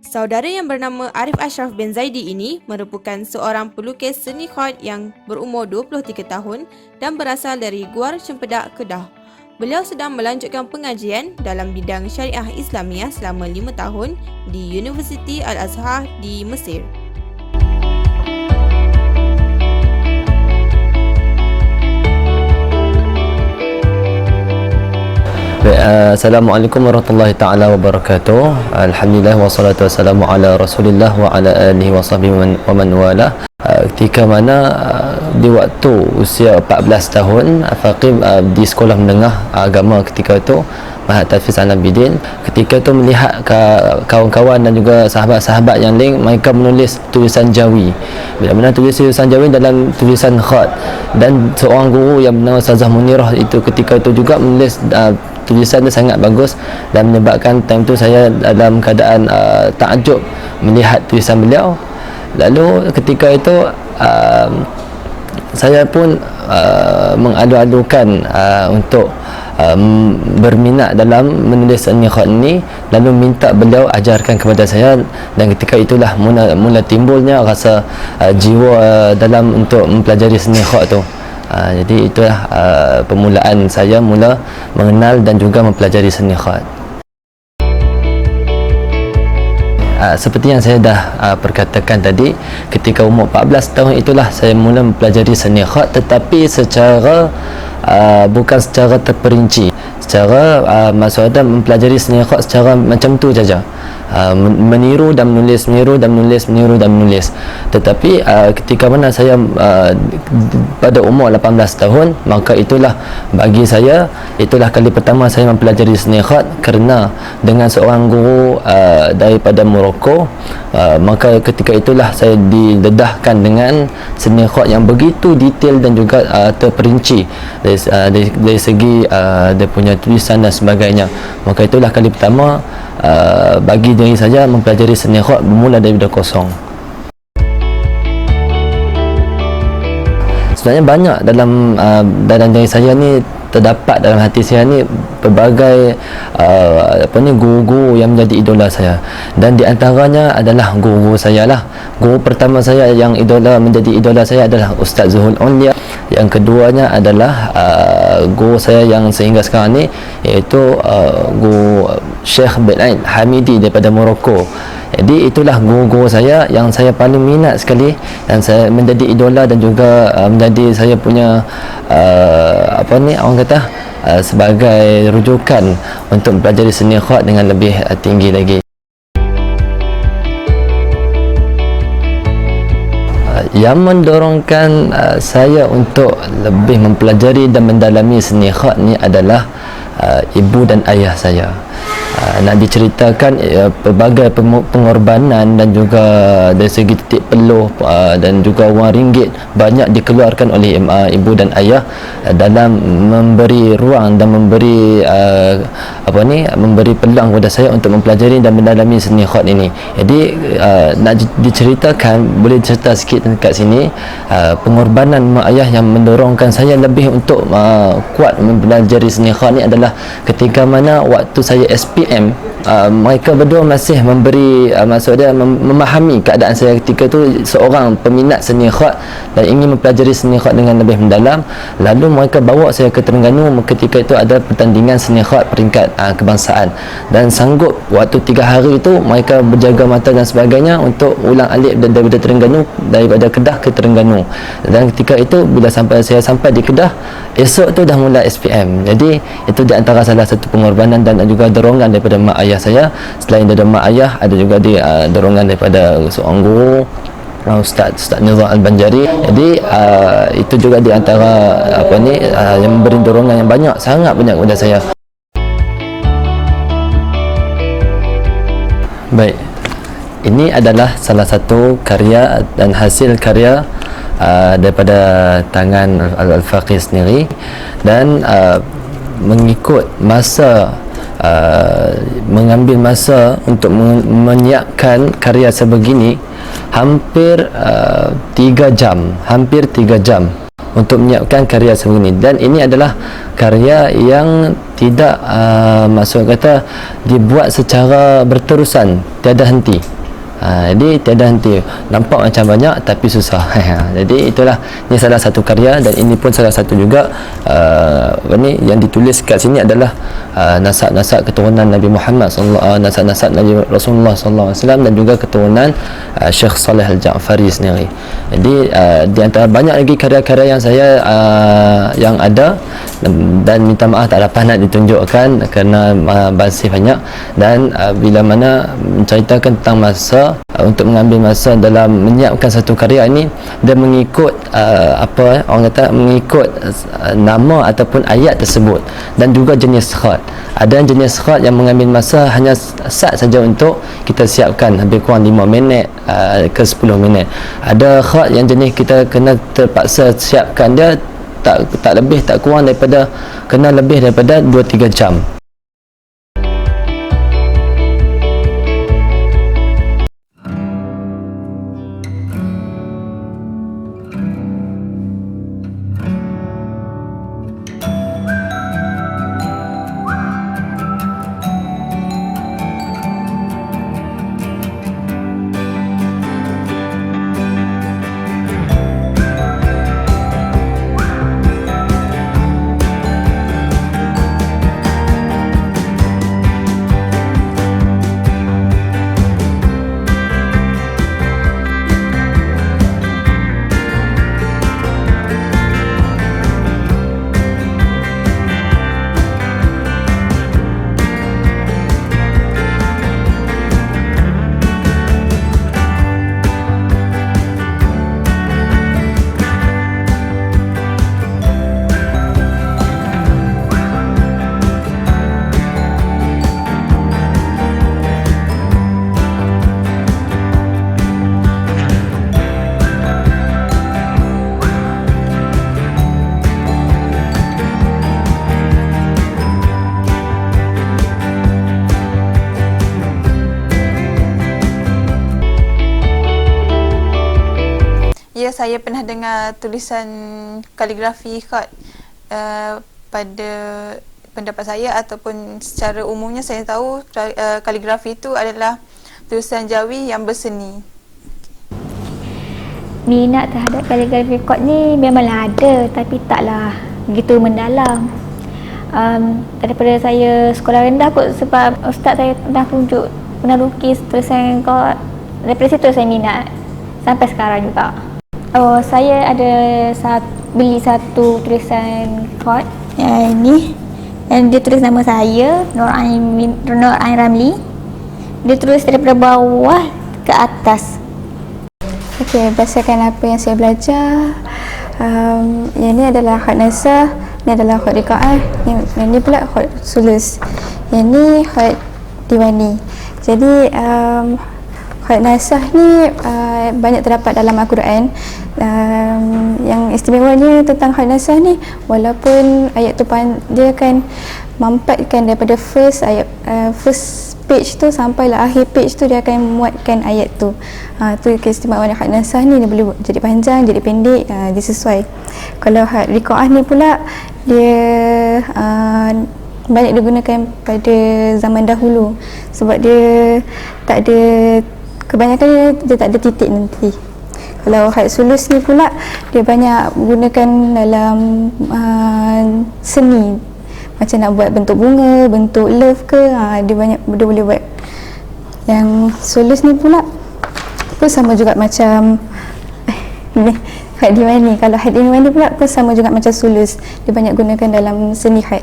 Saudara yang bernama Arif Ashraf bin Zaidi ini merupakan seorang pelukis seni khat yang berumur 23 tahun dan berasal dari Guar Cempedak, Kedah. Beliau sedang melanjutkan pengajian dalam bidang syariah Islamiah selama 5 tahun di Universiti Al-Azhar di Mesir. Assalamualaikum warahmatullahi taala wabarakatuh. Alhamdulillah wassalatu wassalamu ala Rasulillah wa ala alihi wasahbihi wa man wala. Ketika mana di waktu usia 14 tahun faqih di sekolah menengah agama ketika itu Mahat Tafiz Al-Abidin, ketika itu melihat kawan-kawan dan juga sahabat-sahabat yang lain mereka menulis tulisan Jawi. Bila mana tulisan Jawi dalam tulisan khat, dan seorang guru yang bernama Ustazah Munirah itu ketika itu juga menulis tulisan dia sangat bagus, dan menyebabkan time tu saya dalam keadaan takjub melihat tulisan beliau. Lalu ketika itu saya pun mengadu-adukan untuk berminat dalam menulis seni khat ni, lalu minta beliau ajarkan kepada saya, dan ketika itulah mula timbulnya rasa jiwa dalam untuk mempelajari seni khat tu. Jadi itulah permulaan saya mula mengenal dan juga mempelajari seni khat. Seperti yang saya dah perkatakan tadi, ketika umur 14 tahun itulah saya mula mempelajari seni khat, tetapi secara bukan secara terperinci, secara maksudnya mempelajari seni khat secara macam tu saja. Meniru dan menulis, meniru dan menulis, meniru dan menulis. Tetapi ketika mana saya pada umur 18 tahun, maka itulah bagi saya, itulah kali pertama saya mempelajari seni khat, kerana dengan seorang guru daripada Morocco, maka ketika itulah saya didedahkan dengan seni khat yang begitu detail dan juga terperinci dari segi dia punya tulisan dan sebagainya. Maka itulah kali pertama bagi diri saya mempelajari seni khat bermula daripada kosong. Sebenarnya banyak dalam diri saya ni, terdapat dalam hati saya ni pelbagai guru-guru yang menjadi idola saya, dan di antaranya adalah guru saya lah. Guru pertama saya yang menjadi idola saya adalah Ustaz Zuhul Ulia. Yang keduanya adalah guru saya yang sehingga sekarang ni, iaitu guru Syekh bin Aid Hamidi daripada Morocco. Jadi itulah guru-guru saya yang saya paling minat sekali, dan saya menjadi idola dan juga menjadi saya punya orang kata sebagai rujukan untuk mempelajari seni khat dengan lebih tinggi lagi. Yang mendorongkan saya untuk lebih mempelajari dan mendalami seni khat ni adalah ibu dan ayah saya. Nak diceritakan pelbagai pengorbanan dan juga dari segi titik peluh dan juga wang ringgit banyak dikeluarkan oleh ibu dan ayah dalam memberi ruang dan memberi memberi peluang kepada saya untuk mempelajari dan mendalami seni khat ini. Jadi nak diceritakan, boleh cerita sikit dekat sini pengorbanan mak ayah yang mendorongkan saya lebih untuk kuat mempelajari seni khat ni adalah ketika mana waktu saya SPM, mereka berdua masih memberi maksudnya memahami keadaan saya ketika tu seorang peminat seni khat dan ingin mempelajari seni khat dengan lebih mendalam. Lalu mereka bawa saya ke Terengganu. Ketika itu ada pertandingan seni khat peringkat kebangsaan, dan sanggup waktu 3 hari itu mereka berjaga mata dan sebagainya untuk ulang alik daripada Terengganu, daripada Kedah ke Terengganu. Dan ketika itu bila saya sampai di Kedah, esok tu dah mula SPM. Jadi itu di antara salah satu pengorbanan dan juga dorongan daripada mak ayah saya. Selain daripada mak ayah, ada juga dorongan daripada seorang guru, Ustaz Nizam Al-Banjari. Jadi itu juga di antara yang memberi dorongan yang banyak, sangat banyak kepada saya. Baik, ini adalah salah satu karya dan hasil karya daripada tangan Al-Faqih sendiri, dan mengikut masa mengambil masa untuk menyiapkan karya sebegini hampir 3 jam untuk menyiapkan karya sebegini. Dan ini adalah karya yang tidak maksud kata dibuat secara berterusan, tiada henti. Jadi tiada henti, nampak macam banyak tapi susah. Jadi itulah, ni salah satu karya, dan ini pun salah satu juga ni yang ditulis kat sini adalah nasab-nasab keturunan Nabi Muhammad nasab-nasab Nabi Rasulullah sallallahu alaihi wasallam, dan juga keturunan Syekh Saleh Al-Ja'fari sendiri. Jadi di antara banyak lagi karya-karya yang saya yang ada, dan minta maaf tak dapat nak ditunjukkan kerana masih banyak, dan bila mana menceritakan tentang masa untuk mengambil masa dalam menyiapkan satu karya ini, dia mengikut orang kata mengikut nama ataupun ayat tersebut, dan juga jenis khat. Ada jenis khat yang mengambil masa hanya sat saja untuk kita siapkan, lebih kurang 5 minit ke 10 minit. Ada khat yang jenis kita kena terpaksa siapkan dia tak lebih tak kurang daripada, kena lebih daripada 2-3 jam. Ya, saya pernah dengar tulisan kaligrafi khat. Pada pendapat saya ataupun secara umumnya saya tahu kaligrafi itu adalah tulisan Jawi yang berseni. Minat terhadap kaligrafi khat ni memanglah ada, tapi taklah begitu mendalam. Daripada saya sekolah rendah kot, sebab ustaz saya pernah lukis tulisan khat. Daripada situ saya minat sampai sekarang juga. Saya ada beli satu tulisan khat yang ni, yang dia tulis nama saya, Nur Ain Ramli. Dia tulis daripada bawah ke atas. Okey, berdasarkan apa yang saya belajar, yang ni adalah khat nasah, ni adalah khat riqa'ah, yang ni pula khat sulus, yang ni khat diwani. Jadi khat nasah ni banyak terdapat dalam Al-Quran. Yang istimewanya tentang khat nasah ni, walaupun ayat tu dia akan mampatkan daripada first page tu sampailah akhir page tu, dia akan memuatkan ayat tu. Tu keistimewaan khat nasah ni, dia boleh jadi panjang, jadi pendek, dia sesuai. Kalau khat riqa'ah ni pula, dia banyak digunakan pada zaman dahulu, sebab dia tak ada, kebanyakan dia tak ada titik nanti. Kalau khat sulus ni pula, dia banyak gunakan dalam seni, macam nak buat bentuk bunga, bentuk love ke, dia boleh buat. Yang sulus ni pula pun sama juga macam khat diwani. Kalau khat diwani pula pun sama juga macam sulus, dia banyak gunakan dalam seni khat.